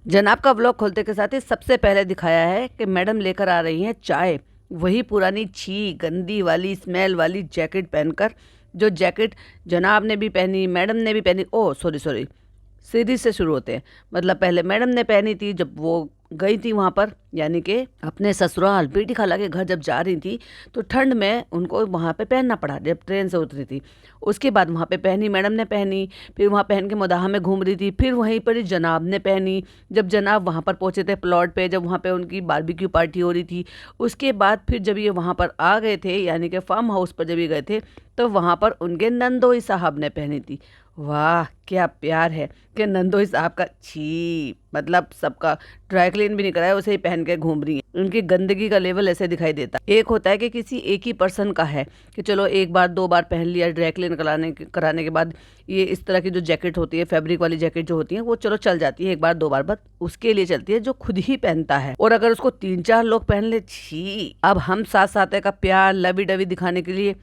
जनाब का व्लॉग खोलते के साथ ही सबसे पहले दिखाया है कि मैडम लेकर आ रही हैं चाय। वही पुरानी छी गंदी वाली स्मेल वाली जैकेट पहनकर, जो जैकेट जनाब ने भी पहनी, मैडम ने भी पहनी। ओह सॉरी सॉरी, सीरीज से शुरू होते हैं। मतलब पहले मैडम ने पहनी थी जब वो गई थी वहाँ पर, यानी कि अपने ससुराल बेटी खाला के घर जब जा रही थी, तो ठंड में उनको वहाँ पे पहनना पड़ा जब ट्रेन से उतरी थी। उसके बाद वहाँ पे पहनी, मैडम ने पहनी, फिर वहाँ पहन के मदाह में घूम रही थी। फिर वहीं पर ही जनाब ने पहनी, जब जनाब वहाँ पर पहुँचे थे प्लॉट पे, जब वहाँ पे उनकी बारबेक्यू पार्टी हो रही थी। उसके बाद फिर जब ये वहाँ पर आ गए थे, यानी कि फार्म हाउस पर जब ये गए थे, तो वहाँ पर उनके नंदोई साहब ने पहनी थी। वाह क्या प्यार है कि नंदोई साहब का छी, मतलब सबका ड्राई क्लीन भी नहीं कराया, उसे ही पहन के घूम रही है। उनकी गंदगी का लेवल ऐसे दिखाई देता है। एक होता है कि किसी एक ही पर्सन का है कि चलो एक बार दो बार पहन लिया, ड्राई क्लीन कराने के बाद ये इस तरह की जो जैकेट होती है, फैब्रिक वाली जैकेट जो होती है, वो चलो चल जाती है एक बार दो बार, बस उसके लिए चलती है जो खुद ही पहनता है। और अगर उसको 3-4 लोग पहन ले, छी। अब हम साथ साथ का प्यार लवी डवी दिखाने के लिए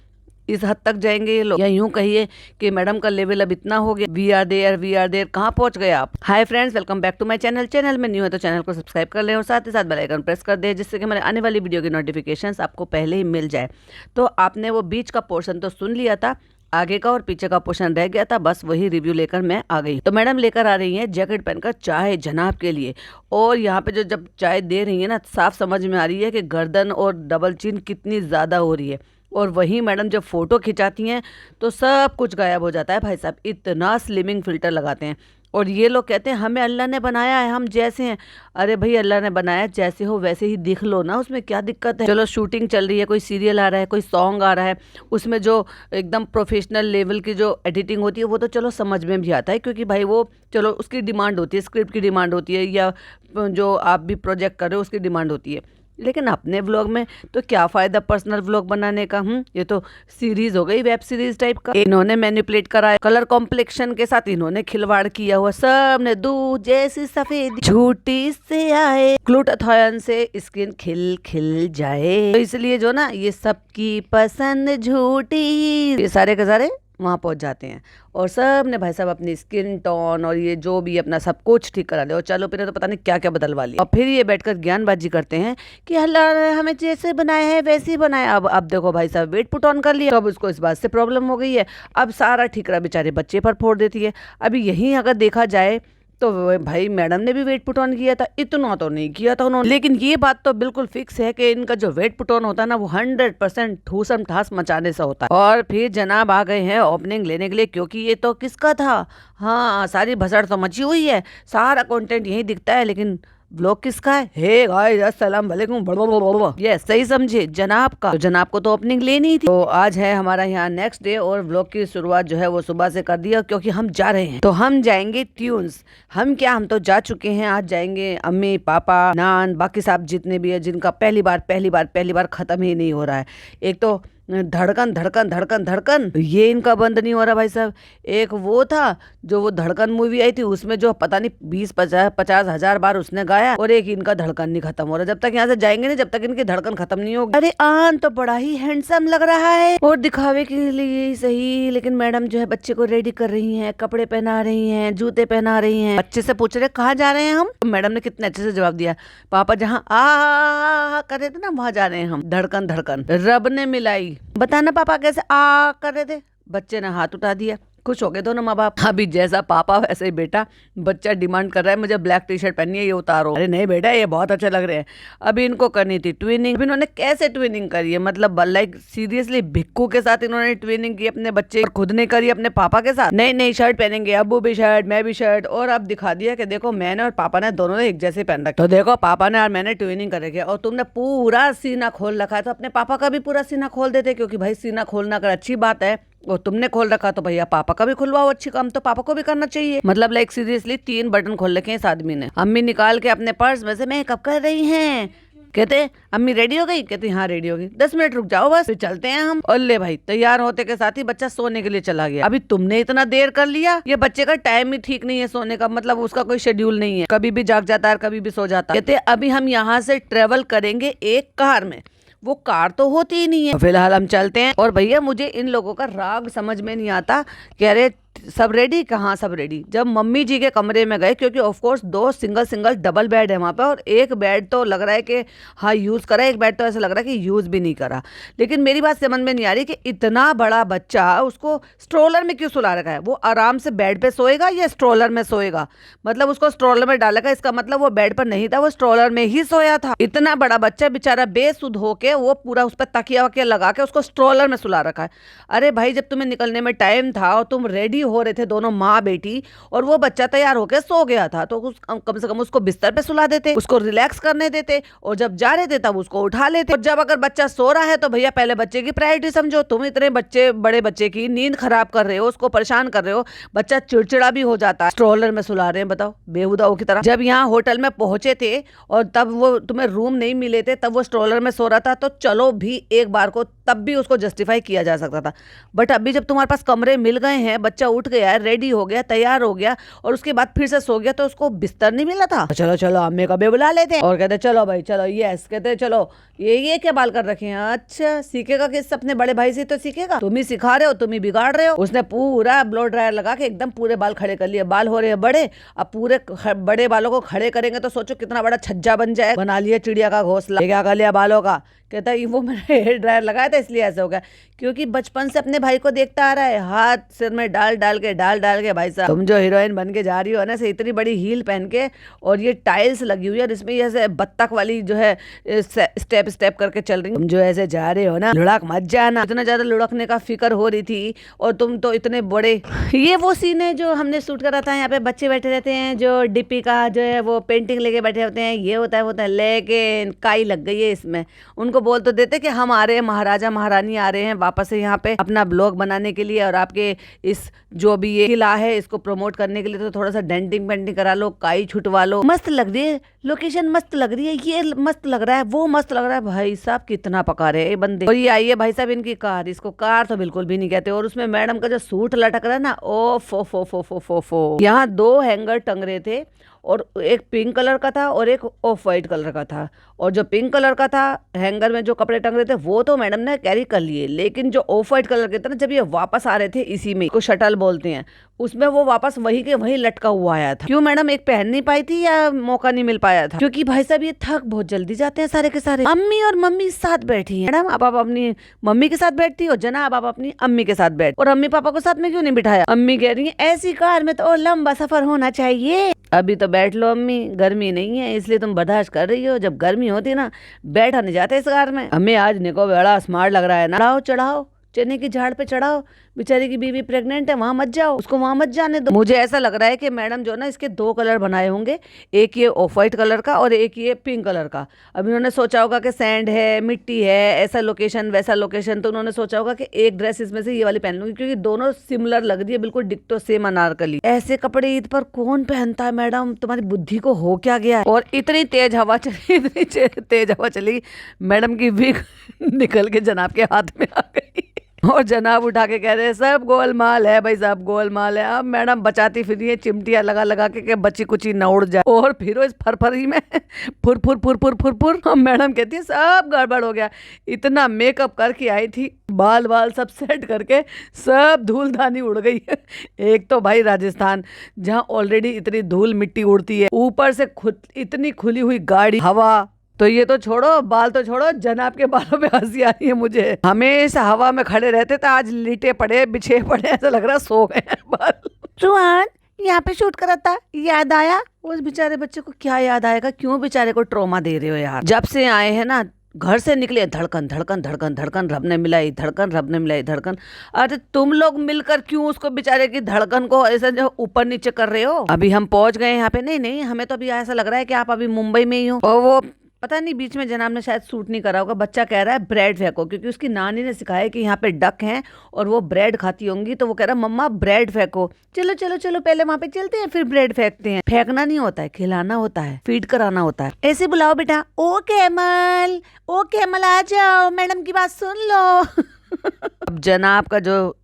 इस हद तक जाएंगे ये लोग, या यूं कहिए कि मैडम का लेवल अब इतना हो गया। वी आर देयर कहाँ पहुंच गए आप। Hi friends, welcome back to my channel. Channel में न्यू है तो चैनल को सब्सक्राइब कर लें और साथ ही साथ बेल आइकन प्रेस कर दें, जिससे कि हमारे आने वाली वीडियो की नोटिफिकेशंस आपको पहले ही मिल जाए। तो आपने वो बीच का पोर्शन तो सुन लिया था, आगे का और पीछे का पोर्शन रह गया था, बस वही रिव्यू लेकर मैं आ गई। तो मैडम लेकर आ रही हैं जैकेट पहनकर चाय जनाब के लिए। और यहाँ पे जो जब चाय दे रही है ना, साफ समझ में आ रही है कि गर्दन और डबल चिन कितनी ज़्यादा हो रही है। और वहीं मैडम जब फोटो खिंचाती हैं तो सब कुछ गायब हो जाता है। भाई साहब इतना स्लिमिंग फिल्टर लगाते हैं। और ये लोग कहते हैं हमें अल्लाह ने बनाया है, हम जैसे हैं। अरे भाई अल्लाह ने बनाया, जैसे हो वैसे ही दिख लो ना, उसमें क्या दिक्कत है। चलो शूटिंग चल रही है, कोई सीरियल आ रहा है, कोई सॉन्ग आ रहा है, उसमें जो एकदम प्रोफेशनल लेवल की जो एडिटिंग होती है वो तो चलो समझ में भी आता है, क्योंकि भाई वो चलो उसकी डिमांड होती है, स्क्रिप्ट की डिमांड होती है, या जो आप भी प्रोजेक्ट कर रहे हो उसकी डिमांड होती है। लेकिन अपने व्लॉग में तो क्या फ़ायदा पर्सनल व्लॉग बनाने का। ये तो सीरीज हो गई, वेब सीरीज टाइप का। इन्होंने मैनिपुलेट करा है, कलर कॉम्प्लेक्शन के साथ इन्होंने खिलवाड़ किया हुआ। सब ने दूध जैसी सफेद झूठी से आए, ग्लूटाथायन से स्किन खिल खिल जाए, तो इसलिए जो ना ये सबकी पसंद झूठी, ये सारे के सारे वहाँ पहुंच जाते हैं। और सब ने भाई साहब अपनी स्किन टोन और ये जो भी अपना सब कुछ ठीक करा लिया। और चलो फिर तो पता नहीं क्या क्या बदलवा लिया। और फिर ये बैठकर ज्ञानबाजी करते हैं कि अल्लाह ने हमें जैसे बनाया है वैसे ही बनाया। अब देखो भाई साहब वेट पुट ऑन कर लिया, तो अब उसको इस बात से प्रॉब्लम हो गई है। अब सारा ठीकरा बेचारे बच्चे पर फोड़ देती है। अभी यहीं अगर देखा जाए तो भाई मैडम ने भी वेट पुट ऑन किया था, इतना तो नहीं किया था उन्होंने। लेकिन ये बात तो बिल्कुल फिक्स है कि इनका जो वेट पुट ऑन होता है ना, वो 100% ठूसम ठास मचाने से होता है। और फिर जनाब आ गए हैं ओपनिंग लेने के लिए, क्योंकि ये तो किसका था। हाँ सारी भसड़ तो मची हुई है, सारा कंटेंट यही दिखता है, लेकिन व्लॉग किसका है। हे गाइस अस्सलाम वालेकुम, ये सही समझे जनाब का। तो जनाब को तो ओपनिंग लेनी थी। तो आज है हमारा यहाँ नेक्स्ट डे, और व्लॉग की शुरुआत जो है वो सुबह से कर दिया, क्योंकि हम जा रहे हैं। तो हम जाएंगे ट्यून्स। हम तो जा चुके हैं, आज जाएंगे अम्मी पापा नान बाकी साहब जितने भी है, जिनका पहली बार खत्म ही नहीं हो रहा है। एक तो धड़कन धड़कन धड़कन धड़कन, ये इनका बंद नहीं हो रहा भाई साहब। एक वो था जो वो धड़कन मूवी आई थी, उसमें जो पता नहीं 20-50 हजार बार उसने गाया, और एक इनका धड़कन नहीं खत्म हो रहा। जब तक यहाँ से जाएंगे नहीं, जब तक इनकी धड़कन खत्म नहीं होगी। अरे आन तो बड़ा ही हैंडसम लग रहा है, और दिखावे के लिए सही, लेकिन मैडम जो है बच्चे को रेडी कर रही है, कपड़े पहना रही है, जूते पहना रही है। बच्चे से पूछ रहे कहाँ जा रहे हैं हम, तो मैडम ने कितने अच्छे से जवाब दिया, पापा जहाँ आ कर रहे थे ना वहां जा रहे हैं हम। धड़कन धड़कन रब ने मिलाई। बताना पापा कैसे आ कर रहे थे। बच्चे ने हाथ उठा दिया, खुश हो गए दोनों माँ बाप। अभी जैसा पापा वैसे ही बेटा। बच्चा डिमांड कर रहा है मुझे ब्लैक टी शर्ट पहननी है, ये उतारो। अरे नहीं बेटा ये बहुत अच्छे लग रहे हैं। अभी इनको करनी थी ट्विनिंग। इन्होंने कैसे ट्विनिंग करी है, मतलब लाइक सीरियसली भिक्कू के साथ इन्होंने ट्विनिंग की अपने बच्चे, खुद ने करी अपने पापा के साथ। नहीं शर्ट पहनेंगे, अब्बू भी शर्ट मैं भी शर्ट। और अब दिखा दिया कि देखो मैंने और पापा ने दोनों ने एक जैसे पहन रखे। तो देखो पापा ने और मैंने ट्विनिंग कर रखी है, और तुमने पूरा सीना खोल रखा है, तो अपने पापा का भी पूरा सीना खोल देते, क्योंकि भाई सीना खोलना अगर अच्छी बात है और तुमने खोल रखा तो भैया पापा का भी खुलवाओ। अच्छी काम तो पापा को भी करना चाहिए। मतलब लाइक सीरियसली 3 बटन खोल रखे हैं इस आदमी ने। अम्मी निकाल के अपने पर्स में से मेकअप कर रही हैं। कहते अम्मी रेडी हो गई, कहती हाँ रेडी हो गई, 10 मिनट रुक जाओ बस, फिर चलते हैं हम। और ले भाई तैयार होते के साथ ही बच्चा सोने के लिए चला गया। अभी तुमने इतना देर कर लिया, ये बच्चे का टाइम ही ठीक नहीं है सोने का, मतलब उसका कोई शेड्यूल नहीं है, कभी भी जाग जाता है कभी भी सो जाता है। कहते अभी हम यहाँ से ट्रेवल करेंगे एक कार में, वो कार तो होती ही नहीं है। फिलहाल हम चलते हैं। और भैया मुझे इन लोगों का राग समझ में नहीं आता कि अरे सब रेडी, कहाँ सब रेडी। जब मम्मी जी के कमरे में गए, क्योंकि of course 2 single single double bed है वहाँ पे, और एक बेड तो लग रहा है कि हाँ यूज़ करा, एक बेड तो ऐसा लग रहा है कि यूज़ भी नहीं करा। लेकिन मेरी बात समझ में नहीं आ रही कि इतना बड़ा बच्चा उसको स्ट्रोलर में क्यों सुला रखा है। वो आराम से बेड पे सोएगा या स्ट्रोलर में सोएगा? मतलब उसको स्ट्रोलर में डाला, इसका मतलब वो बेड पर नहीं था, वो स्ट्रोलर में ही सोया था। इतना बड़ा बच्चा बेचारा बेसुध होके वो पूरा उस पर तकिया वकिया लगा के उसको स्ट्रोलर में सुला रखा है। अरे भाई, जब तुम्हें निकलने में टाइम था और तुम रेडी हो रहे थे दोनों माँ बेटी, और वो बच्चा तैयार होकर सो गया था, तो कम से कम उसको बिस्तर पे सुला देते, उसको रिलैक्स करने देते, और जब जा रहे थे तब उसको उठा लेते। और जब अगर बच्चा सो रहा है तो भैया पहले बच्चे की प्रायोरिटी समझो। तुम इतने बड़े बच्चे की नींद खराब कर रहे हो, उसको परेशान कर रहे हो, बच्चा चिड़चिड़ा भी हो जाता है। स्ट्रोलर में सुला रहे हैं, बताओ, बेहुदाओं की तरह। जब यहाँ होटल में पहुंचे थे और तब वो तुम्हें रूम नहीं मिले थे, तब वो स्ट्रोलर में सो रहा था, तो चलो भी एक बार को तब भी उसको जस्टिफाई किया जा सकता था। बट अभी जब तुम्हारे पास कमरे मिल गए हैं, बच्चा उठ गया है, रेडी हो गया, तैयार हो गया, और उसके बाद फिर से सो गया, तो उसको बिस्तर नहीं मिला था। चलो चलो अम्मी को भी बुला लेते हैं। और कहते चलो भाई चलो, यस कहते चलो, ये क्या बाल कर रखे हैं? अच्छा, सीखेगा किस? अपने बड़े भाई से तो सीखेगा। तुम ही सिखा रहे हो, तुम ही बिगाड़ रहे हो। उसने पूरा ब्लो ड्रायर लगा के एकदम पूरे बाल खड़े कर लिए। बाल हो रहे हैं बड़े, अब पूरे बड़े बालों को खड़े करेंगे तो सोचो कितना बड़ा छज्जा बन जाए। बना लिया चिड़िया का घोंसला। क्या कर लिया बालों का? कहता है वो मैंने हेयर ड्रायर लगाया था इसलिए ऐसा हो गया। क्योंकि बचपन से अपने भाई को देखता आ रहा है, हाथ सिर में डाल डाल के भाई साहब, तुम जो हीरोइन बन के जा रही हो ना, से इतनी बड़ी हील पहन के, और ये टाइल्स लगी हुई है, और इसमें ऐसे बत्तख वाली जो है स्टेप स्टेप करके चल रही, तुम जो ऐसे जा रहे हो ना, लुढ़क मत जाना। इतना ज्यादा लुढ़कने का फिक्र हो रही थी, और तुम तो इतने बड़े। ये वो सीन है जो हमने शूट करा था। यहाँ पे बच्चे बैठे रहते हैं, जो डिप्पी का जो है वो पेंटिंग लेके बैठे होते हैं, ये होता है, लेकिन काई लग गई है इसमें। उनको बोल तो देते कि हम आ रहे हैं, महाराजा महारानी आ रहे हैं वापस से यहाँ पे अपना ब्लॉग बनाने के लिए, और आपके इस जो भी ये किला है इसको प्रमोट करने के लिए, तो थोड़ा सा डेंटिंग पेंटिंग करा लो, काई छुटवा लो। मस्त लग रही है लोकेशन, मस्त लग रही है, ये मस्त लग रहा है, वो मस्त लग रहा है। भाई साहब कितना पका रहे हैं बंदे। और ये आई है भाई साहब इनकी कार, इसको कार तो बिल्कुल भी नहीं कहते। और उसमें मैडम का जो सूट लटक रहा है ना, ओ फो फो फो फो फो फो। यहाँ 2 हैंगर टंग रहे थे, और एक पिंक कलर का था और एक ऑफ वाइट कलर का था। और जो पिंक कलर का था हैंगर में जो कपड़े टंग रहे थे वो तो मैडम ने कैरी कर लिए, लेकिन जो ऑफ वाइट कलर के थे ना, जब ये वापस आ रहे थे इसी में, को शटल बोलते हैं, उसमें वो वापस वही के वही लटका हुआ आया था। क्यों मैडम एक पहन नहीं पाई थी या मौका नहीं मिल पाया था? क्योंकि भाई साहब ये थक बहुत जल्दी जाते हैं सारे के सारे। अम्मी और मम्मी साथ बैठी है मैडम, अब आप अपनी मम्मी के साथ बैठती हो, जनाब आप अपनी अम्मी के साथ बैठ, और अम्मी पापा को साथ में क्यों नहीं बिठाया? अम्मी कह रही है ऐसी कार में तो लंबा सफर होना चाहिए। अभी तो बैठ लो अम्मी, गर्मी नहीं है इसलिए तुम बर्दाश्त कर रही हो, जब गर्मी होती ना बैठा नहीं जाते इस कार में। अम्मी आज निको बड़ा स्मार्ट लग रहा है ना, चढ़ाओ चढ़ाओ, चने की झाड़ पे चढ़ाओ, बेचारी की बीवी प्रेग्नेंट है, वहां मत जाओ, उसको वहां मत जाने दो। मुझे ऐसा लग रहा है कि मैडम जो ना इसके 2 कलर बनाए होंगे, एक ये ऑफ वाइट कलर का और एक ये पिंक कलर का। अब इन्होंने सोचा होगा कि सैंड है, मिट्टी है, ऐसा लोकेशन वैसा लोकेशन, तो उन्होंने सोचा होगा कि एक ड्रेस इसमें से ये वाली पहन लूंगी, क्योंकि दोनों सिमिलर लग रही है, बिल्कुल डिक्टो सेम अनारकली। ऐसे कपड़े ईद पर कौन पहनता है मैडम? तुम्हारी बुद्धि को हो क्या गया है? और इतनी तेज हवा चली, इतनी तेज हवा चली, मैडम की विग निकल के जनाब के हाथ में आ गई, और जनाब उठा के कह रहे हैं सब गोलमाल है भाई साहब, गोलमाल है। अब मैडम बचाती फिर ये चिमटियां लगा लगा के बची कुची न उड़ जाए, और फिर इस फरफरी में फुर फुर फुर फुर फुर फुर। मैडम कहती है सब गड़बड़ हो गया, इतना मेकअप करके आई थी, बाल बाल सब सेट करके सब धूल धानी उड़ गई है। एक तो भाई राजस्थान जहाँ ऑलरेडी इतनी धूल मिट्टी उड़ती है, ऊपर से इतनी खुली हुई गाड़ी, हवा, तो ये तो छोड़ो, बाल तो छोड़ो, जनाब के बालों पे हंसी आ रही है मुझे। हमेशा हवा में खड़े रहते थे, आज लिटे पड़े बिछे पड़े, ऐसा लग रहा सो गए हैं बाल। सुहान यहाँ पे शूट करा था, याद आया? उस बेचारे बच्चे को क्या याद आएगा? क्यों बेचारे को ट्रॉमा दे रहे हो यार? जब से आए हैं ना, घर से निकले धड़कन धड़कन धड़कन धड़कन, रब ने मिलाई धड़कन, रब ने मिलाई धड़कन। अरे तुम लोग मिलकर क्यों उसको बेचारे की धड़कन को ऐसा जो ऊपर नीचे कर रहे हो? अभी हम पहुंच गए यहाँ पे। नहीं, हमें तो अभी ऐसा लग रहा है कि आप अभी मुंबई में ही हो। और वो पता नहीं बीच में जनाब ने शायद सूट नहीं करा होगा, बच्चा कह रहा है ब्रेड फेंको, क्योंकि उसकी नानी ने सिखाया कि यहाँ पे डक हैं और वो ब्रेड खाती होंगी, तो वो कह रहा मम्मा ब्रेड फेंको। चलो चलो चलो पहले वहां पे चलते हैं फिर ब्रेड फेंकते हैं। फेंकना नहीं होता है, खिलाना होता है, फीड कराना होता है। ऐसे बुलाओ बेटा, ओ कैमल, ओ कैमल आ जाओ, मैडम की बात सुन लो। अब जनाब का जो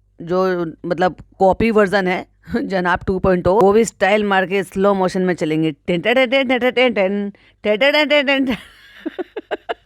मतलब कॉपी वर्जन है जनाब 2.0, वो भी स्टाइल मार के स्लो मोशन में चलेंगे।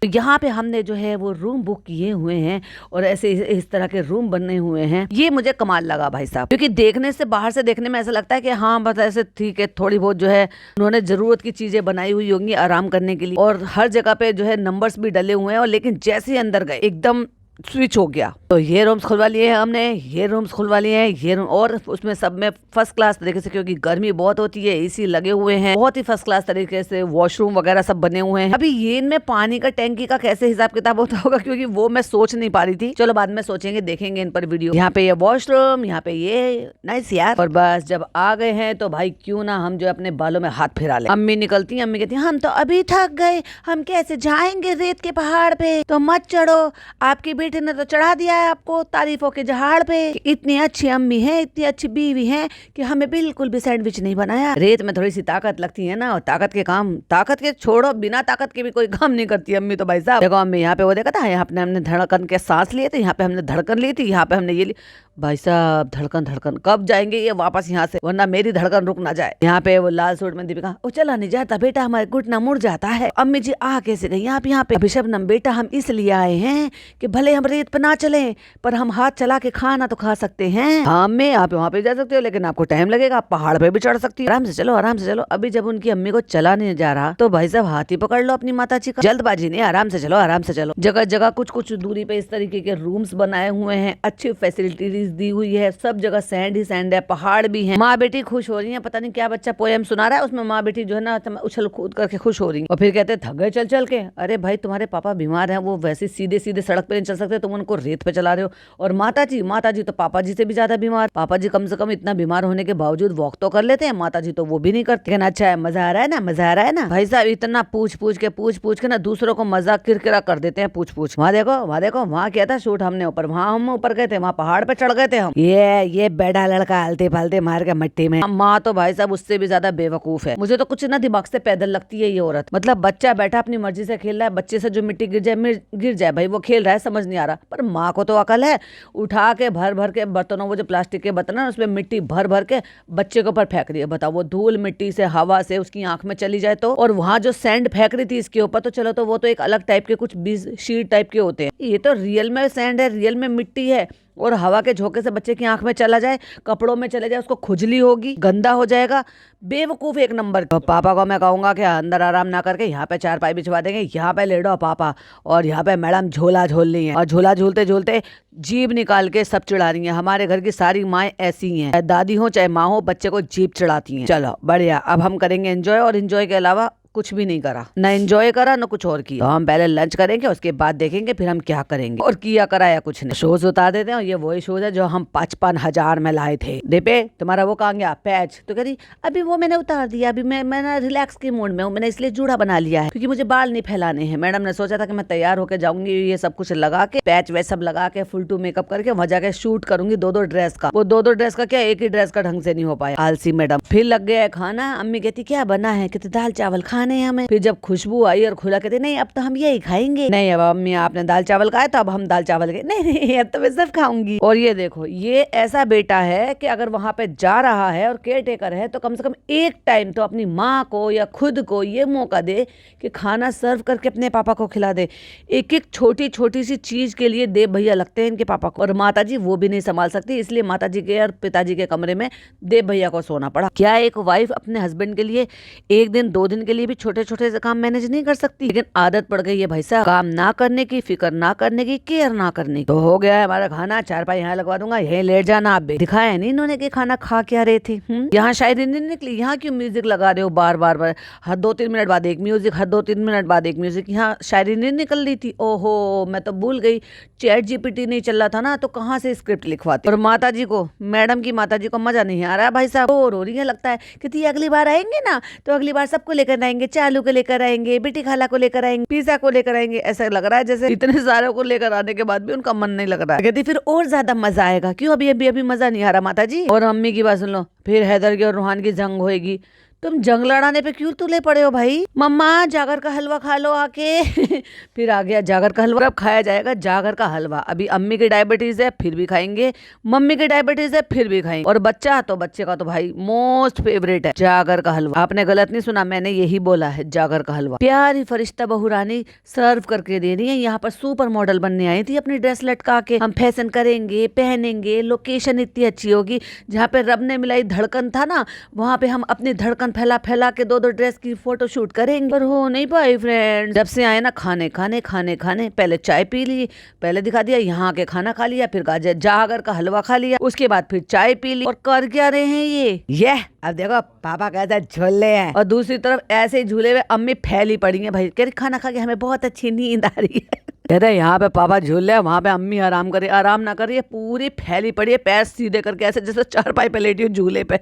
तो यहाँ पे हमने जो है वो रूम बुक किए हुए हैं और ऐसे इस तरह के रूम बने हुए हैं। ये मुझे कमाल लगा भाई साहब, क्योंकि देखने से, बाहर से देखने में ऐसा लगता है कि हाँ बस ऐसे ठीक है, थोड़ी बहुत जो है उन्होंने जरूरत की चीजें बनाई हुई होंगी आराम करने के लिए, और हर जगह पे जो है नंबर्स भी डले हुए हैं। और लेकिन जैसे ही अंदर गए एकदम स्विच हो गया। तो ये रूम्स खुलवा लिए हैं हमने, ये रूम्स खुलवा लिए हैं, ये रूम, और उसमें सब में फर्स्ट क्लास तरीके से, क्योंकि गर्मी बहुत होती है, एसी लगे हुए हैं, बहुत ही फर्स्ट क्लास तरीके से वॉशरूम वगैरह सब बने हुए हैं। अभी ये इनमें पानी का टैंकी का कैसे हिसाब किताब होता होगा, क्योंकि वो मैं सोच नहीं पा रही थी। चलो बाद में सोचेंगे, देखेंगे इन पर वीडियो। यहाँ पे ये वॉशरूम, यहाँ पे ये नाइस यार। और बस जब आ गए हैं तो भाई क्यों ना हम जो अपने बालों में हाथ फिरा ले। अम्मी निकलती, अम्मी कहती हम तो अभी थक गए, हम कैसे जाएंगे रेत के पहाड़ पे, तो मत चढ़ो, आपकी बेटी ने तो चढ़ा दिया है आपको तारीफों के जहाड़ पे। इतनी अच्छी अम्मी है, इतनी अच्छी बीवी है कि हमें बिल्कुल भी सैंडविच नहीं बनाया। रेत में थोड़ी सी ताकत लगती है ना, और ताकत के काम, ताकत के छोड़ो, बिना ताकत के भी कोई काम नहीं करती अम्मी तो भाई साहब। देखो अम्मी यहाँ पे वो देखा था, यहाँ पे हमने धड़कन के सांस लिए थे, यहाँ पे हमने धड़कन ली थी, यहाँ पे हमने ये ली। भाई साहब धड़कन धड़कन कब जाएंगे ये वापस यहाँ से, वरना मेरी धड़कन रुक ना जाए। यहाँ पे वो लाल सूट में दीपिका, वो चला नहीं जाता बेटा, हमारे घुटना मुड़ जाता है। अम्मी जी आ कैसे गई यहाँ पे? अभी शबनम बेटा हम इसलिए आए हैं कि भले हम रेत पे ना चले, पर हम हाथ चला के खाना तो खा सकते हैं। हाँ मैं आप वहाँ पे जा सकते हो, लेकिन आपको टाइम लगेगा, आप पहाड़ पे भी चढ़ सकती हो। आराम से चलो, आराम से चलो। अभी जब उनकी अम्मी को चला नहीं जा रहा तो भाई साहब हाथ ही पकड़ लो अपनी माता जी का, जल्दबाजी नहीं, आराम से चलो, आराम से चलो। जगह जगह कुछ कुछ दूरी पे इस तरीके के रूम्स बनाए हुए हैं, अच्छी फैसिलिटीज दी हुई है, सब जगह सैंड ही सैंड है, पहाड़ भी है। माँ बेटी खुश हो रही है, पता नहीं क्या बच्चा पोएम सुना रहा है, उसमें माँ बेटी जो है ना उछल कूद करके खुश हो रही है। और फिर कहते थक गए चल चल के। अरे भाई तुम्हारे पापा बीमार हैं, वो वैसे सीधे सीधे सड़क पे नहीं चल सकते, तुम उनको रेत पे चला रहे हो। और माता जी तो पापा जी से भी ज्यादा बीमार। पापा जी कम से कम इतना बीमार होने के बावजूद वॉक तो कर लेते हैं, माता जी तो वो भी नहीं करते। लेकिन अच्छा है, मजा आ रहा है ना, मजा आ रहा है ना भाई साहब। इतना पूछ पूछ के ना दूसरों को मजाक किरकिरा कर देते हैं पूछ पूछ। वहाँ देखो, वहाँ देखो, वहाँ किया था शूट हमने ऊपर, वहाँ हम ऊपर गए थे, वहाँ पहाड़ पे चढ़ गए थे हम। ये बेड़ा लड़का हलते फलते मार के मिट्टी में। माँ तो भाई साहब उससे भी ज्यादा बेवकूफ है। मुझे तो कुछ ना दिमाग से पैदल लगती है ये औरत। मतलब बच्चा बैठा अपनी मर्जी से खेल रहा है, बच्चे से जो मिट्टी गिर जाए भाई वो खेल रहा है, समझ नहीं आ रहा। पर माँ को तो अकल है, उठा के भर भर के बर्तनों, वो जो प्लास्टिक के बर्तन है उसमें मिट्टी भर भर के बच्चे के ऊपर फेंक रही है। बताओ वो धूल मिट्टी से, हवा से उसकी आंख में चली जाए तो। और वहां जो सैंड फेंक रही थी इसके ऊपर, तो चलो तो वो तो एक अलग टाइप के कुछ बीज शीट टाइप के होते हैं, ये तो रियल में सैंड है, रियल में मिट्टी है। और हवा के झोंके से बच्चे की आंख में चला जाए, कपड़ों में चले जाए, उसको खुजली होगी, गंदा हो जाएगा। बेवकूफ एक नंबर। तो पापा को मैं कहूंगा कि अंदर आराम ना करके यहाँ पे चारपाई बिछवा देंगे, यहाँ पे लेटो पापा, और यहाँ पे मैडम झोला झोल रही है, और झोला झूलते झूलते जीभ निकाल के सब चिढ़ा रही है। हमारे घर की सारी माएँ ऐसी ही हैं, दादी हो चाहे माँ हो, बच्चे को जीभ चिढ़ाती हैं। चलो बढ़िया, अब हम करेंगे एंजॉय, और एंजॉय के अलावा कुछ भी नहीं करा, ना एंजॉय करा ना कुछ और किया। तो हम पहले लंच करेंगे, उसके बाद देखेंगे फिर हम क्या करेंगे, और किया कराया कुछ नहीं। शोज उतार देते हैं, और ये वही शोज है जो हम 55,000 में लाए थे। दीपे तुम्हारा वो कहाँ गया पैच? तो कह रही अभी वो मैंने उतार दिया, अभी मैं ना रिलैक्स के मूड में हूँ, मैंने इसलिए जूड़ा बना लिया है क्योंकि मुझे बाल नहीं फैलाने हैं। मैडम ने सोचा था कि मैं तैयार होकर जाऊंगी, ये सब कुछ लगा के, पैच वैच सब लगा के, फुल टू मेकअप करके वहां जाके शूट करूंगी 2-2 ड्रेस का। वो 2-2 ड्रेस का क्या, एक ही ड्रेस का ढंग से नहीं हो पाया, आलसी मैडम। फिर लग गया खाना। अम्मी कहती क्या बना है? कहती दाल चावल खाने हैं हमें। फिर जब खुशबू आई और खुला, कहते नहीं अब तो हम यही खाएंगे। नहीं अब अम्मी आपने दाल चावल खाए तो अब हम दाल चावल के नहीं अब तो मैं सब खाऊंगी। और ये देखो, ये ऐसा बेटा है कि अगर वहां पे जा रहा है और केयर टेकर है तो कम से कम एक टाइम तो अपनी माँ को या खुद को ये मौका दे कि खाना सर्व करके अपने पापा को खिला दे। एक एक छोटी छोटी सी चीज के लिए देव भैया लगते हैं इनके पापा को। और माता जी वो भी नहीं संभाल सकती, इसलिए माता जी के और पिताजी के कमरे में देव भैया को सोना पड़ा। क्या एक वाइफ अपने हस्बैंड के लिए 1 दिन 2 दिन के लिए भी छोटे छोटे से काम मैनेज नहीं कर सकती? लेकिन आदत पड़ गई है भाई साहब काम ना करने की, फिक्र ना करने की, केयर ना करने की। तो हो गया है हमारा खाना, चारपाई यहाँ लगवा दूंगा, यहीं लेट जाना। आप भी दिखाया नहीं इन्होंने कि खाना खा क्या रहे थे। यहाँ शायरी नहीं निकली, यहाँ क्यों म्यूजिक लगा रहे हो बार बार बार, हर 2-3 मिनट बाद एक म्यूजिक, हर 2-3 मिनट बाद एक म्यूजिक। यहाँ शायरी नहीं निकल रही थी। ओहो मैं तो भूल गई, चैट जीपीटी नहीं चल रहा था ना, तो कहाँ से स्क्रिप्ट लिखवाते। और माता जी को, मैडम की माता जी को मजा नहीं आ रहा भाई साहब, रो रही है लगता है। कहती अगली बार आएंगे ना तो अगली बार सबको लेकर आएंगे, चालू को लेकर आएंगे, बेटी खाला को लेकर आएंगे, पिज्जा को लेकर आएंगे। ऐसा लग रहा है जैसे इतने सारे को लेकर आने के बाद भी उनका मन नहीं लग रहा है। कहती फिर और ज्यादा मजा आएगा। क्यों? अभी अभी अभी मजा नहीं आ रहा माता जी। और अम्मी की बात सुन लो, फिर हैदर की और रूहान की जंग होएगी। तुम जंग लड़ाने पे क्यों तुले पड़े हो भाई? मम्मा जागर का हलवा खा लो आके। फिर आ गया जागर का हलवा। अब खाया जाएगा जागर का हलवा। अभी अम्मी की डायबिटीज है फिर भी खाएंगे, मम्मी की डायबिटीज है फिर भी खाएंगे, और बच्चा तो बच्चे का तो भाई मोस्ट फेवरेट है जागर का हलवा। आपने गलत नहीं सुना, मैंने यही बोला है, जागर का हलवा। प्यारी फरिश्ता बहुरानी सर्व करके दे रही है। यहाँ पर सुपर मॉडल बनने आई थी अपनी ड्रेस लटका के। हम फैशन करेंगे, पहनेंगे, लोकेशन इतनी अच्छी होगी। जहाँ पे रब ने मिलाई धड़कन था ना, वहाँ पे हम अपनी धड़कन फैला फैला के दो ड्रेस की फोटो शूट करेंगे। पर हो नहीं पाई फ्रेंड। जब से आए ना खाने खाने खाने खाने, पहले चाय पी ली, पहले दिखा दिया, यहाँ के खाना खा लिया, फिर गाजर जागर का हलवा खा लिया, उसके बाद फिर चाय पी ली। और कर क्या रहे हैं ये अब देखो पापा कहता झूले हैं, और दूसरी तरफ ऐसे ही झूले में अम्मी फैली पड़ी है भाई। कह रही खाना खा के हमें बहुत अच्छी नींद आ रही है। कहते यहाँ पे पापा झूल रहे हैं, वहां पे अम्मी आराम करे, आराम ना करिए, पूरी फैली पड़ी है, पैर सीधे करके ऐसे जैसे चारपाई पे लेटी हो झूले पे।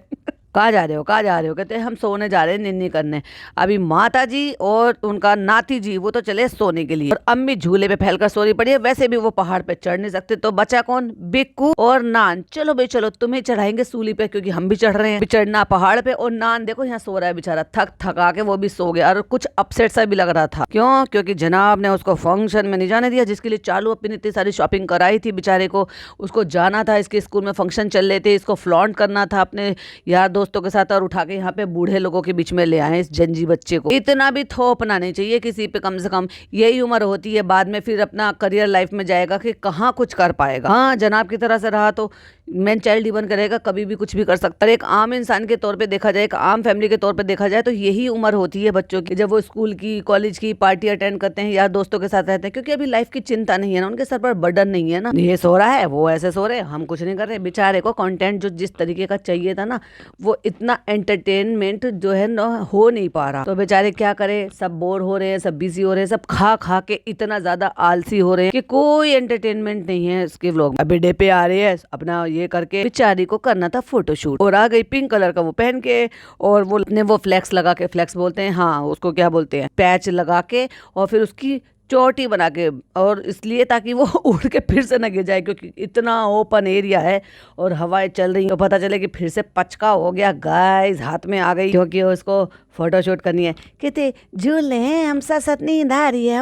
कहाँ जा रहे हो, कहाँ जा रहे हो? कहते हम सोने जा रहे हैं, निन्नी करने। अभी माता जी और उनका नाती जी वो तो चले सोने के लिए, और अम्मी झूले पे फैलकर सोनी पड़ी है। वैसे भी वो पहाड़ पे चढ़ नहीं सकते, तो बचा कौन? बिक्कू और नान। चलो भाई चलो, तुम्हें चढ़ाएंगे सूली पे, क्योंकि हम भी चढ़ रहे हैं। चढ़ना पहाड़ पे, और नान देखो यहाँ सो रहा है बेचारा, थका के वो भी सो गया, और कुछ अपसेट सा भी लग रहा था। क्यों? क्योंकि जनाब ने उसको फंक्शन में नहीं जाने दिया, जिसके लिए चालू अपनी इतनी सारी शॉपिंग कराई थी बेचारे को। उसको जाना था, इसके स्कूल में फंक्शन चल रहे थे, इसको फ्लॉन्ट करना था अपने यार दोस्तों के साथ, और उठा के यहाँ पे बूढ़े लोगों के बीच में ले आए इस जंजी बच्चे को। इतना भी थोपना नहीं चाहिए किसी पे, कम से कम यही उम्र होती है, बाद में फिर अपना करियर लाइफ में जाएगा कि कहाँ कुछ कर पाएगा। हाँ जनाब की तरह से रहा तो मैन चाइल्ड ही बन करेगा, कभी भी कुछ भी कर सकता है। एक आम इंसान के तौर पे देखा जाए, एक आम फैमिली के तौर पे देखा जाए, तो यही उम्र होती है बच्चों की, जब वो स्कूल की कॉलेज की पार्टी अटेंड करते हैं, यार दोस्तों के साथ रहते हैं, क्योंकि अभी लाइफ की चिंता नहीं है ना, उनके सर पर बर्डन नहीं है ना। ये सो रहा है, वो ऐसे सो रहे, हम कुछ नहीं कर रहे। बेचारे को कंटेंट जो जिस तरीके का चाहिए था ना, वो इतना एंटरटेनमेंट जो है ना हो नहीं पा रहा, तो बेचारे क्या करे, सब बोर हो रहे हैं, सब बिजी हो रहे हैं, सब खा खा के इतना ज्यादा आलसी हो रहे हैं कि कोई एंटरटेनमेंट नहीं है इसके व्लॉग। अभी डे पे आ रही है अपना ये करके, बेचारी को करना था फोटोशूट, और आ गई पिंक कलर का वो पहन के, और वो अपने वो फ्लेक्स लगा के, फ्लेक्स बोलते हैं हाँ उसको, क्या बोलते हैं, पैच लगा के, और फिर उसकी चोटी बना के, और इसलिए ताकि वो उड़ के फिर से न गिर जाए, क्योंकि इतना ओपन एरिया है और हवाएं चल रही, तो पता चले कि फिर से पचका हो गया। गाइस हाथ में आ गई, क्योंकि उसको फोटोशूट करनी है। कहते झूले हैं, हम साथ नींद आ रही है,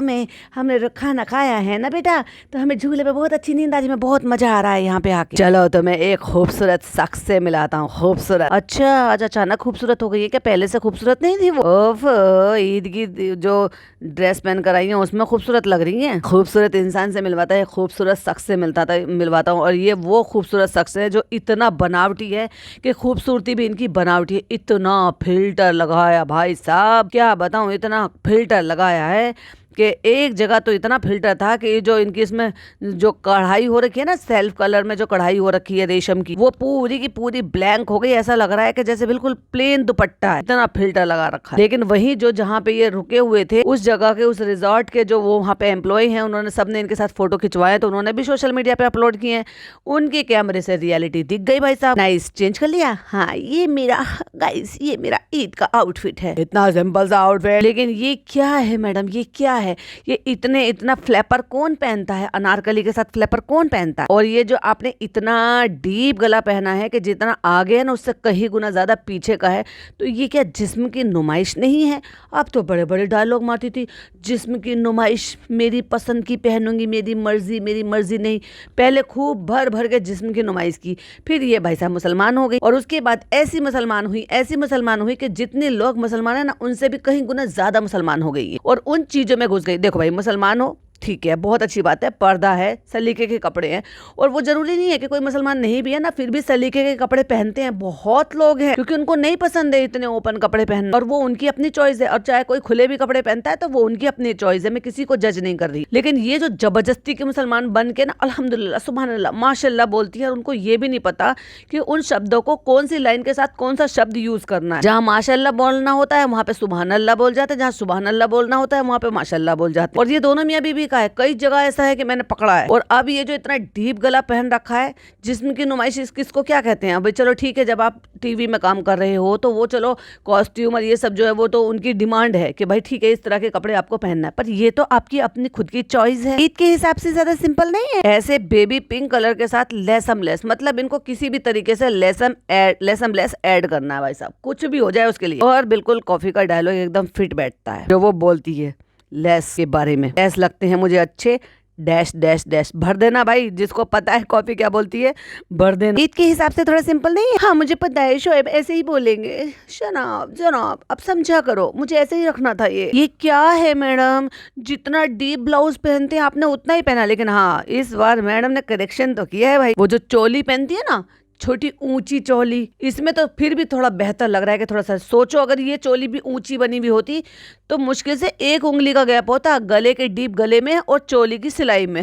हमने खाना खाया है ना बेटा, तो हमें झूले पे बहुत अच्छी नींद आ रही है, बहुत मजा आ रहा है यहाँ पे आके। चलो तो मैं एक खूबसूरत शख्स से मिलाता हूँ। खूबसूरत? अच्छा आज अचानक खूबसूरत हो गई है क्या? पहले से खूबसूरत नहीं थी वो? ओफ, ईद की जो ड्रेस पहन कर आई है उसमें खूबसूरत लग रही है। खूबसूरत इंसान से मिलवाता है, खूबसूरत शख्स से मिलवाता हूँ, और ये वो खूबसूरत शख्स है जो इतना बनावटी है कि खूबसूरती भी इनकी बनावटी है। इतना फिल्टर लगाया भाई साहब, क्या बताऊं, इतना फिल्टर लगाया है कि एक जगह तो इतना फिल्टर था कि जो इनकी इसमें जो कढ़ाई हो रखी है ना, सेल्फ कलर में जो कढ़ाई हो रखी है रेशम की, वो पूरी की पूरी ब्लैंक हो गई। ऐसा लग रहा है कि जैसे बिल्कुल प्लेन दुपट्टा है, इतना फिल्टर लगा रखा है। लेकिन वही जो जहाँ पे ये रुके हुए थे, उस जगह के, उस रिजॉर्ट के जो वो वहाँ पे एम्प्लॉय हैं, उन्होंने सबने इनके साथ फोटो खिंचवाए, तो उन्होंने भी सोशल मीडिया पे अपलोड किए हैं। उनके कैमरे से रियलिटी दिख गई भाई साहब। नाइस, चेंज कर लिया। हाँ ये मेरा गाइस, ये मेरा ईद का आउटफिट है, इतना सिंपल सा आउटफिट, लेकिन ये क्या है मैडम, ये क्या है? ये इतना फ्लैपर कौन पहनता है? अनारकली के साथ फ्लैपर कौन पहनता है? और ये जो आपने इतना डीप गला पहना है कि जितना आगे है ना उससे कहीं गुना ज्यादा पीछे का है, तो ये क्या जिस्म की नुमाइश नहीं है? अब तो बड़े बड़े डायलॉग मारती थी, जिस्म की नुमाइश, मेरी पसंद की पहनूंगी, मेरी मर्जी नहीं। पहले खूब भर भर के जिस्म की नुमाइश की, फिर ये भाई साहब मुसलमान हो गई, और उसके बाद ऐसी मुसलमान हुई कि जितने लोग मुसलमान है ना, उनसे भी कहीं गुना ज्यादा मुसलमान हो गई, और उन चीजों में घुस गई। देखो भाई, मुसलमान हो ठीक है, बहुत अच्छी बात है, पर्दा है, सलीके के कपड़े हैं, और वो जरूरी नहीं है कि कोई मुसलमान नहीं भी है ना, फिर भी सलीके के कपड़े पहनते हैं बहुत लोग हैं, क्योंकि उनको नहीं पसंद है इतने ओपन कपड़े पहनना, और वो उनकी अपनी चॉइस है। और चाहे कोई खुले भी कपड़े पहनता है तो वो उनकी अपनी चॉइस है, मैं किसी को जज नहीं कर रही। लेकिन ये जो जबरदस्ती के मुसलमान बन के ना, अल्हम्दुलिल्लाह, सुभान अल्लाह, माशाल्लाह बोलती है, और उनको ये भी नहीं पता कि उन शब्दों को कौन सी लाइन के साथ कौन सा शब्द यूज करना है। जहाँ माशाल्लाह बोलना होता है वहां पे सुभान अल्लाह बोल जाते हैं, जहाँ सुभान अल्लाह बोलना होता है वहां पे माशाल्लाह बोल जाते हैं। और ये दोनों मियां बीवी देखा है, कई जगह ऐसा है कि मैंने पकड़ा है। और अब ये जो इतना डीप गला पहन रखा है, जिस्म की नुमाइश इसको क्या कहते हैं? भाई चलो ठीक है, जब आप टीवी में काम कर रहे हो तो वो चलो कॉस्ट्यूम और ये सब जो है वो तो उनकी डिमांड है कि भाई ठीक है इस तरह के कपड़े आपको पहनना है, पर ये तो आपकी अपनी खुद की चॉइस है। ईद के हिसाब से ज्यादा सिंपल नहीं है। ऐसे बेबी पिंक कलर के साथ लेसम लेस, मतलब इनको किसी भी तरीके से लेसम लेस ऐड करना है भाई साहब, कुछ भी हो जाए उसके लिए। और बिल्कुल कॉफी का डायलॉग एकदम फिट बैठता है जो वो बोलती है लेस के बारे में। लेस लगते हैं मुझे अच्छे, डैश डैश डैश भर देना भाई, जिसको पता है कॉफी क्या बोलती है भर देना। ईद के हिसाब से थोड़ा सिंपल नहीं है? हाँ मुझे पता है शोएब ऐसे ही बोलेंगे, जनाब जनाब अब समझा करो, मुझे ऐसे ही रखना था। ये क्या है मैडम, जितना डीप ब्लाउज पहनते हैं आपने उतना ही पहना, लेकिन हाँ इस बार मैडम ने करेक्शन तो किया है भाई। वो जो चोली पहनती है ना, छोटी ऊंची चोली, इसमें तो फिर भी थोड़ा बेहतर लग रहा है कि थोड़ा सा सोचो अगर ये चोली भी ऊंची बनी हुई होती तो मुश्किल से 1 उंगली का गैप होता गले के डीप गले में और चोली की सिलाई में।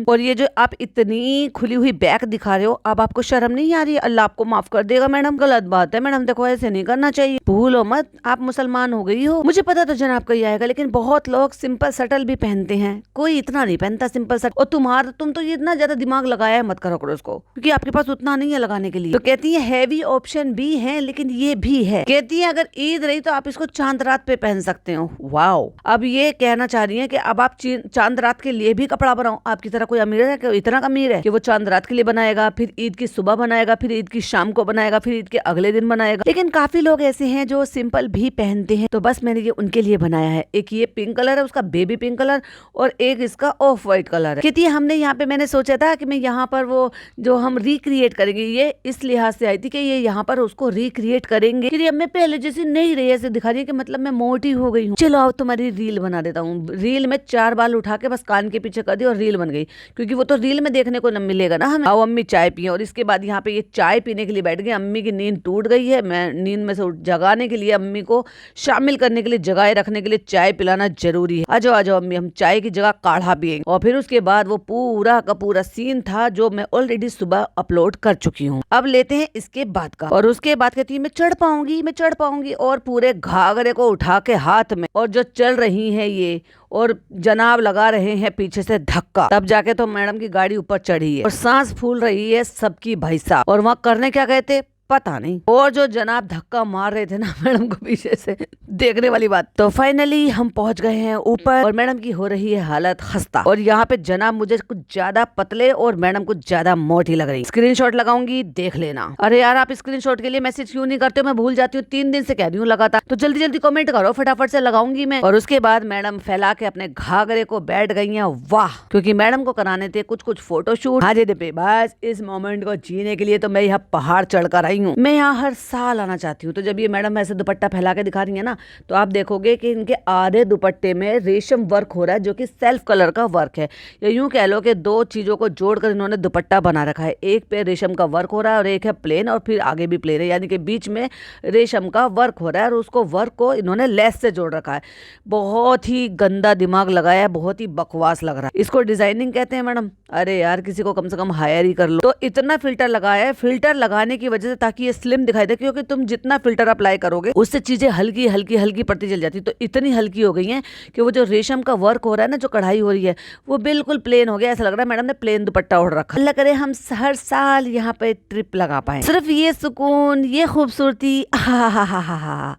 और ये जो आप इतनी खुली हुई बैक दिखा रहे हो, अब आपको शर्म नहीं आ रही है? अल्लाह आपको माफ कर देगा मैडम, गलत बात है मैडम, देखो ऐसे नहीं करना चाहिए, भूलो मत आप मुसलमान हो गई हो। मुझे पता तो जनाब का ही आएगा, लेकिन बहुत लोग सिंपल सटल भी पहनते हैं, कोई इतना नहीं पहनता सिंपल सटल। और तुम तो ये इतना ज्यादा दिमाग लगाया है मत करो करो उसको, क्योंकि आपके पास उतना नहीं है लगाने के लिए। तो कहती है हैवी ऑप्शन भी है लेकिन ये भी है। कहती है अगर ईद रही तो आप इसको चांद रात पे पहन सकते हो। वाओ, अब ये कहना चाह रही है कि अब आप चांद रात के लिए भी कपड़ा बनाओ। आपकी तरह कोई अमीर है कि इतना अमीर है कि वो चांद रात के लिए बनाएगा, फिर ईद की सुबह बनाएगा, फिर ईद की शाम को बनाएगा, फिर ईद के अगले दिन बनाएगा। लेकिन काफी लोग ऐसे हैं जो सिंपल भी पहनते हैं, तो बस मैंने ये उनके लिए बनाया है। एक ये पिंक कलर है, उसका बेबी पिंक कलर, और एक इसका ऑफ व्हाइट कलर है। कहती है हमने यहाँ पे, मैंने सोचा था कि मैं यहाँ पर वो जो हम रिक्रिएट करेंगे, ये इस लिहाज से आई थी कि ये यहाँ पर उसको रिक्रिएट करेंगे। फिर अब मैं पहले जैसी नहीं रही, ऐसे दिखा रही है कि मतलब मैं मोटी हो गई हूँ। चलो आओ तुम्हारी रील बना देता हूँ। रील में 4 बाल उठा के बस कान के पीछे कर दी और रील बन गई, क्योंकि वो तो रील में देखने को न मिलेगा ना हमें। आओ अम्मी चाय पिए। और इसके बाद यहाँ पे ये चाय पीने के लिए बैठ गए। अम्मी की नींद टूट गई है, मैं नींद में से जगाने के लिए, अम्मी को शामिल करने के लिए, जगाए रखने के लिए चाय पिलाना जरूरी है। आ जाओ अम्मी, हम चाय की जगह काढ़ा पिएंगे। और फिर उसके बाद वो पूरा का पूरा सीन था जो मैं ऑलरेडी सुबह अपलोड कर चुकी हूँ। अब लेते हैं इसके बाद का। और उसके बाद कहती है मैं चढ़ पाऊंगी, और पूरे घाघरे को उठा के हाथ में, और जो चल रही है ये, और जनाब लगा रहे हैं पीछे से धक्का, तब जाके तो मैडम की गाड़ी ऊपर चढ़ी है। और सांस फूल रही है सबकी भाई साहब। और वहाँ करने क्या गए थे पता नहीं, और जो जनाब धक्का मार रहे थे ना मैडम को पीछे से, देखने वाली बात। तो फाइनली हम पहुंच गए हैं ऊपर, और मैडम की हो रही है हालत खस्ता। और यहाँ पे जनाब मुझे कुछ ज्यादा पतले और मैडम कुछ ज्यादा मोटी लग रही। स्क्रीनशॉट लगाऊंगी, देख लेना। अरे यार आप स्क्रीनशॉट के लिए मैसेज क्यों नहीं करते हो? मैं भूल जाती हूँ, 3 दिन से कह रही हूँ लगातार, तो जल्दी जल्दी कमेंट करो, फटाफट से लगाऊंगी मैं। और उसके बाद मैडम फैला के अपने घाघरे को बैठ गई है। वाह, क्योंकि मैडम को कराने थे कुछ फोटोशूट हाजिर पे। बस इस मोमेंट को जीने के लिए तो मैं यहाँ पहाड़ चढ़कर आई हूँ। मैं यहाँ हर साल आना चाहती हूँ। तो जब ये मैडम ऐसे दुपट्टा फैला के दिखा रही है ना, तो आप देखोगे कि इनके आधे दुपट्टे में रेशम वर्क हो रहा है, जो कि सेल्फ कलर का वर्क है, या यूं कह लो कि 2 चीजों को जोड़कर इन्होंने दुपट्टा बना रखा है। एक पे रेशम का वर्क हो रहा है और एक है प्लेन, और फिर आगे भी प्लेन है, यानी कि बीच में रेशम का वर्क हो रहा है, और उसको वर्क को इन्होंने लेस से जोड़ रखा है। बहुत ही गंदा दिमाग लगाया है, बहुत ही बकवास लग रहा है। इसको डिजाइनिंग कहते हैं मैडम। अरे यार किसी को कम से कम हायर ही कर लो। तो इतना फिल्टर लगाया है, फिल्टर लगाने की वजह से ताकि ये स्लिम दिखाई दे, क्योंकि तुम जितना फिल्टर अप्लाई करोगे उससे चीजें हल्की हल्की हल्की पड़ती चल जाती। तो इतनी हल्की हो गई है कि वो जो रेशम का वर्क हो रहा है ना, जो कढ़ाई हो रही है, वो बिल्कुल प्लेन हो गया। ऐसा लग रहा है मैडम ने प्लेन दुपट्टा ओढ़ रखा। अल्लाह करे हम हर साल यहाँ पे ट्रिप लगा पाए। सिर्फ ये सुकून, ये खूबसूरती, हा।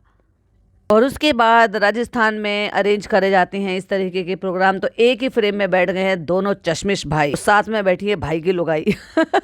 और उसके बाद राजस्थान में अरेंज करे जाते हैं इस तरीके के प्रोग्राम। तो एक ही फ्रेम में बैठ गए हैं दोनों चश्मिश भाई, साथ में बैठी है भाई की लुगाई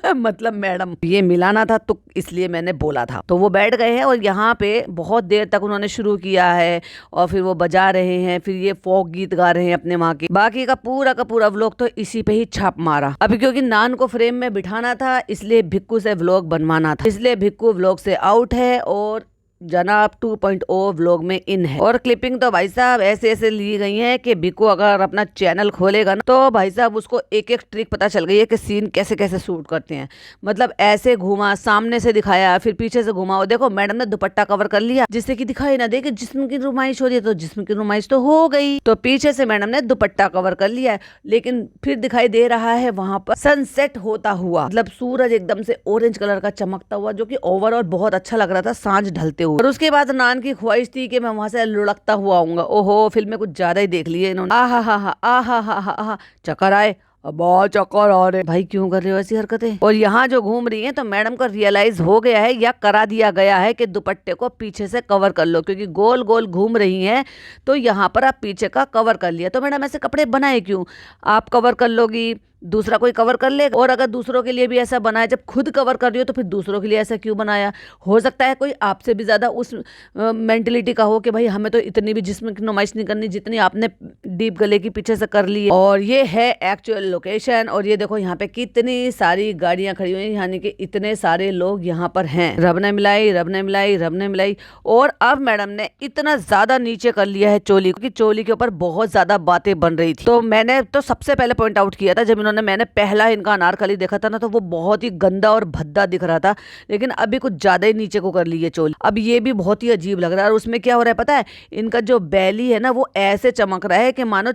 मतलब मैडम। ये मिलाना था तो इसलिए मैंने बोला था। तो वो बैठ गए हैं और यहाँ पे बहुत देर तक उन्होंने शुरू किया है, और फिर वो बजा रहे हैं, फिर ये फोक गीत गा रहे हैं अपने माँ की। बाकी का पूरा व्लॉग तो इसी पे ही छाप मारा। अभी क्योंकि नान को फ्रेम में बिठाना था, इसलिए भिक्कू से व्लॉग बनवाना था, इसलिए भिक्कू व्लॉग से आउट है और जनाब 2.0 व्लॉग में इन है। और क्लिपिंग तो भाई साहब ऐसे ऐसे ली गई है कि बिको अगर अपना चैनल खोलेगा ना, तो भाई साहब उसको एक एक ट्रिक पता चल गई है कि सीन कैसे कैसे शूट करते हैं। मतलब ऐसे घुमा, सामने से दिखाया, फिर पीछे से घुमा। देखो मैडम ने दुपट्टा कवर कर लिया जिससे कि दिखाई ना दे कि जिस्म की नुमाइश हो रही है, तो जिस्म की नुमाइश तो हो गई। तो पीछे से मैडम ने दुपट्टा कवर कर लिया है, लेकिन फिर दिखाई दे रहा है वहां पर सनसेट होता हुआ, मतलब सूरज एकदम से ऑरेंज कलर का चमकता हुआ, जो कि ओवरऑल बहुत अच्छा लग रहा था सांझ ढलते हुए। हुए। और उसके बाद नान की ख्वाहिश थी कि मैं वहां से लुढ़कता हुआ आऊंगा। ओहो, फिल्में कुछ ज्यादा ही देख ली है इन्होंने। आहा, चक्कर आए, अब बहुत चक्कर आ रहे। भाई क्यों कर रहे हो ऐसी हरकतें? और यहाँ जो घूम रही हैं तो मैडम को रियलाइज हो गया है या करा दिया गया है कि दुपट्टे को पीछे से कवर कर लो, क्योंकि गोल गोल घूम रही हैं तो यहाँ पर आप पीछे का कवर कर लिया। तो मैडम ऐसे कपड़े बनाए क्यों? आप कवर कर लोगी, दूसरा कोई कवर कर लेगा। और अगर दूसरों के लिए भी ऐसा बनाया, जब खुद कवर कर रही हो तो फिर दूसरों के लिए ऐसा क्यों बनाया? हो सकता है कोई आपसे भी ज्यादा उस मेंटेलिटी का हो कि भाई हमें तो इतनी भी जिस्म की नुमाइश नहीं करनी जितनी आपने डीप गले की पीछे से कर ली है। और ये है एक्चुअल लोकेशन। और ये देखो यहाँ पे कितनी सारी गाड़ियां खड़ी हुई हैं, यानी कि इतने सारे लोग यहाँ पर हैं। रब ने मिलाई, रब ने मिलाई, रब ने मिलाई। और अब मैडम ने इतना ज्यादा नीचे कर लिया है चोली, क्योंकि चोली के ऊपर बहुत ज्यादा बातें बन रही थी। तो मैंने तो सबसे पहले पॉइंट आउट किया था जब मैंने पहला इनका अनारकली देखा था ना, तो वो बहुत ही गंदा और भद्दा दिख रहा था, लेकिन अभी कुछ ज्यादा ही नीचे को कर ली है चोली। अब ये भी बहुत ही अजीब लग रहा है। और उसमें क्या हो रहा है पता है? इनका जो बैली है ना वो ऐसे चमक रहा है कि मानो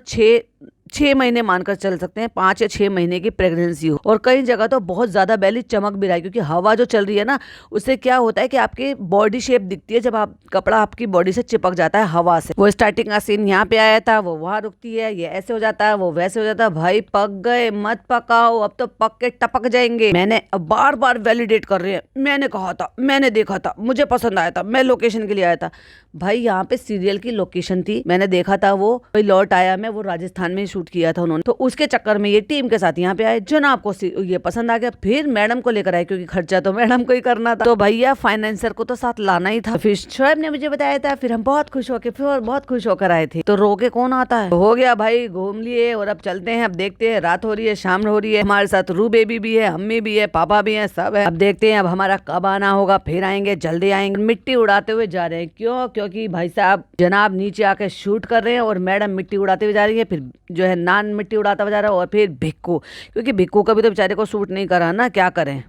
6 महीने मानकर चल सकते हैं, 5 या 6 महीने की प्रेगनेंसी हो। और कई जगह तो बहुत ज्यादा बैली चमक भी रहा है, क्योंकि हवा जो चल रही है ना उससे क्या होता है कि आपकी बॉडी शेप दिखती है जब आप कपड़ा आपकी बॉडी से चिपक जाता है हवा से। वो स्टार्टिंग का सीन यहाँ पे आया था, वो वहां रुकती है, ये ऐसे हो जाता है, वो वैसे हो जाता है। भाई पक गए, मत पकाओ, अब तो पक के टपक जाएंगे। मैंने बार बार वैलिडेट कर रहे हैं, मैंने कहा था, मैंने देखा था, मुझे पसंद आया था, मैं लोकेशन के लिए आया था। भाई यहाँ पे सीरियल की लोकेशन थी, मैंने देखा था, वो कोई लौट आया मैं, वो राजस्थान में शूट किया था उन्होंने। तो उसके चक्कर में ये टीम के साथ यहाँ पे आए, जनाब को ये पसंद आ गया, फिर मैडम को लेकर आए, क्योंकि खर्चा तो मैडम को ही करना था। तो भैया फाइनेंसर को तो साथ लाना ही था। फिर शोएब ने मुझे बताया था, फिर हम बहुत खुश होकर आए थे। तो रोके कौन आता है? हो गया भाई, घूम लिए और अब चलते हैं। अब देखते हैं, रात हो रही है, शाम हो रही है, हमारे साथ रू बेबी भी है, अम्मी भी है, पापा भी है, सब है। अब देखते हैं अब हमारा कब आना होगा, फिर आएंगे, जल्दी आएंगे। मिट्टी उड़ाते हुए जा रहे हैं। क्यों? क्योंकि भाई साहब जनाब नीचे आके शूट कर रहे हैं और मैडम मिट्टी उड़ाते हुए जा रही है। फिर जो है नान मिट्टी उड़ाता हुआ जा रहा है, और फिर भिक्कू, क्योंकि भिक्कू का भी तो बेचारे को सूट नहीं करा ना, क्या करें।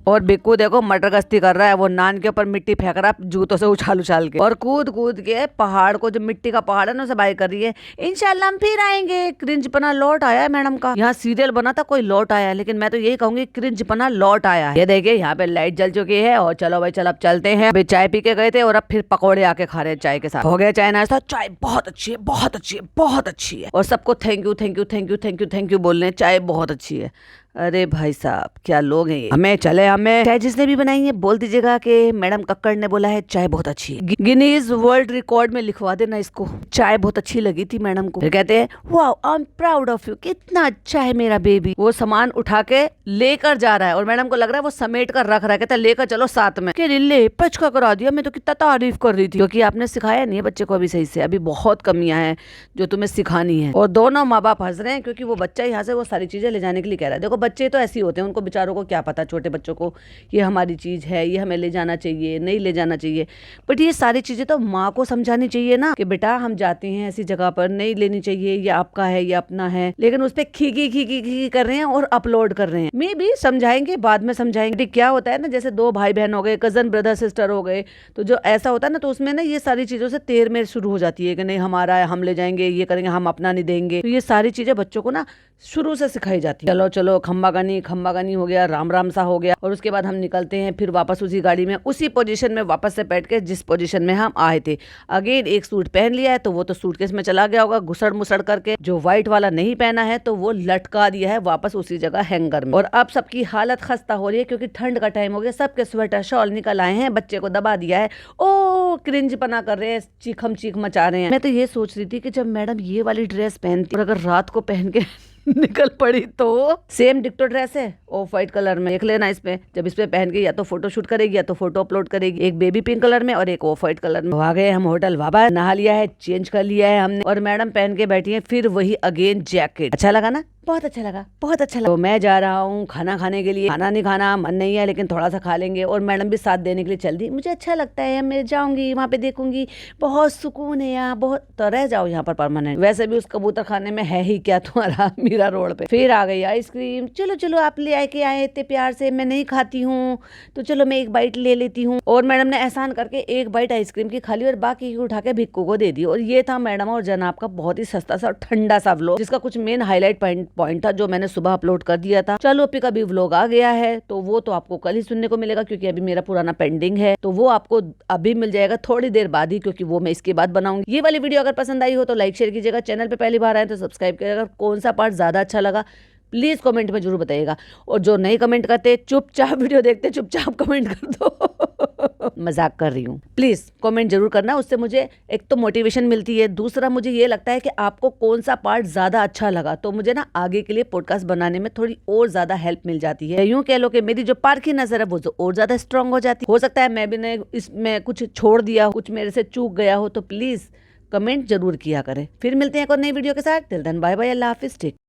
और बिक्कू देखो मटर गश्ती कर रहा है, वो नान के ऊपर मिट्टी फेंक रहा है जूतों से उछाल उछाल के, और कूद कूद के पहाड़ को, जो मिट्टी का पहाड़ है ना, उसे बाई कर रही है। इंशाल्लाह हम फिर आएंगे। क्रिंजपना लौट आया है मैडम का। यहाँ सीरियल बना था कोई लौट आया है, लेकिन मैं तो यही कहूंगी क्रिंजपना लौट आया है। ये देखिए यहाँ पे लाइट जल चुकी है, और चलो भाई चल अब चलते हैं। अभी चाय पी के गए थे और अब फिर पकौड़े आके खा रहे हैं चाय के साथ। हो गया चाय नाश्ता। चाय बहुत अच्छी है, बहुत अच्छी है, बहुत अच्छी है। और सबको thank you thank you thank you thank you thank you बोल रहे हैं, चाय बहुत अच्छी है। अरे भाई साहब क्या लोग हैं ये। हमें चले, हमें चाय जिसने भी बनाई है बोल दीजिएगा कि मैडम कक्कड़ ने बोला है चाय बहुत अच्छी है। गिनीज वर्ल्ड रिकॉर्ड में लिखवा देना इसको, चाय बहुत अच्छी लगी थी मैडम को। फिर कहते हैं wow I am proud of you, कितना अच्छा है मेरा बेबी। वो सामान उठा के लेकर जा रहा है और मैडम को लग रहा है वो समेट कर रख रहा है। कहता है लेकर चलो साथ में। कि ले पचका करा दिया, मैं तो कितना तारीफ कर रही थी, क्योंकि आपने सिखाया नहीं है बच्चे को अभी सही से। अभी बहुत कमियां हैं जो तुम्हें सिखानी है। और दोनों माँ बाप हंस रहे हैं, क्योंकि वो बच्चा यहाँ से वो सारी चीजें ले जाने के लिए कह रहा है। देखो बच्चे तो ऐसे ही होते हैं, उनको बेचारों को क्या पता, छोटे बच्चों को ये हमारी चीज़ है, ये हमें ले जाना चाहिए, नहीं ले जाना चाहिए। बट ये सारी चीज़ें तो माँ को समझानी चाहिए ना, कि बेटा हम जाते हैं ऐसी जगह पर, नहीं लेनी चाहिए, ये आपका है, ये अपना है। लेकिन उस पर खी कर रहे हैं और अपलोड कर रहे हैं। मे भी समझाएंगे, बाद में समझाएंगे। क्या होता है ना, जैसे 2 भाई बहन हो गए, कजन ब्रदर सिस्टर हो गए, तो जो ऐसा होता है ना, तो उसमें ना ये सारी चीज़ों से तेर मेर शुरू हो जाती है कि नहीं हमारा है, हम ले जाएंगे, ये करेंगे, हम अपना नहीं देंगे। तो ये सारी चीज़ें बच्चों को ना शुरू से सिखाई जाती है। चलो चलो खम्बा गानी हो गया, राम राम सा हो गया। और उसके बाद हम निकलते हैं फिर वापस उसी गाड़ी में, उसी पोजीशन में वापस से बैठ के जिस पोजीशन में हम आए थे। अगेन एक सूट पहन लिया है, तो वो तो सूटकेस में चला गया होगा घुसड़ मुसड़ करके। जो व्हाइट वाला नहीं पहना है तो वो लटका दिया है वापस उसी जगह हैंगर में। और अब सबकी हालत खस्ता हो रही है, क्योंकि ठंड का टाइम हो गया, सबके स्वेटर शॉल निकल आए हैं, बच्चे को दबा दिया है, ओ क्रिंज पना कर रहे हैं, चीख मचा रहे हैं। मैं तो ये सोच रही थी कि जब मैडम ये वाली ड्रेस पहनती और अगर रात को पहन के निकल पड़ी तो सेम डिक्टो ड्रेस है ऑफ व्हाइट कलर में, देख लेना इस पे। जब इस पे पहन के या तो फोटो शूट करेगी या तो फोटो अपलोड करेगी, एक बेबी पिंक कलर में और एक ऑफ व्हाइट कलर में। आ गए हम होटल बाबा, नहा लिया है, चेंज कर लिया है हमने, और मैडम पहन के बैठी है फिर वही अगेन जैकेट। अच्छा लगा ना? बहुत अच्छा लगा, बहुत अच्छा लगा। तो मैं जा रहा हूँ खाना खाने के लिए। खाना नहीं खाना मन नहीं है, लेकिन थोड़ा सा खा लेंगे। और मैडम भी साथ देने के लिए चल दी। मुझे अच्छा लगता है, मैं जाऊंगी वहाँ पे, देखूंगी, बहुत सुकून है यहाँ, बहुत। तो रह जाओ यहाँ पर परमानेंट। वैसे भी उस कबूतर खाने में है ही क्या तुम्हारा मीरा रोड पे। फिर आ गई आइसक्रीम। चलो चलो आप ले आके आए इतने प्यार से, मैं नहीं खाती हूँ तो चलो मैं एक बाइट ले लेती हूँ। और मैडम ने एहसान करके एक बाइट आइसक्रीम की खा ली और बाकी की उठा के भिक्कू को दे दी। और ये था मैडम और जनाब का बहुत ही सस्ता सा और ठंडा सा व्लॉग, जिसका कुछ मेन हाईलाइट पॉइंट था जो मैंने सुबह अपलोड कर दिया था। चलो पिक अभी व्लॉग आ गया है तो वो तो आपको कल ही सुनने को मिलेगा, क्योंकि अभी मेरा पुराना पेंडिंग है, तो वो आपको अभी मिल जाएगा थोड़ी देर बाद ही, क्योंकि वो मैं इसके बाद बनाऊंगी। ये वाली वीडियो अगर पसंद आई हो तो लाइक शेयर कीजिएगा, चैनल पे पहली बार आए तो सब्सक्राइब करिएगा। कौन सा पार्ट ज्यादा अच्छा लगा प्लीज कमेंट में जरूर बताइएगा, और जो नहीं कमेंट करते चुपचाप वीडियो देखते चुपचाप कमेंट कर दो मजाक कर रही हूँ। प्लीज कमेंट जरूर करना, उससे मुझे एक तो मोटिवेशन मिलती है, दूसरा मुझे ये लगता है कि आपको कौन सा पार्ट ज्यादा अच्छा लगा, तो मुझे ना आगे के लिए पॉडकास्ट बनाने में थोड़ी और ज्यादा हेल्प मिल जाती है। यूं कह लो कि मेरी जो पारखी नजर है वो जो और ज्यादा स्ट्रांग हो जाती है। हो सकता है मैं भी ने इसमें कुछ छोड़ दिया, कुछ मेरे से चूक गया हो, तो प्लीज कमेंट जरूर किया करें। फिर मिलते हैं एक और नई वीडियो के साथ। टिल देन बाय बाय, अल्लाह हाफिज।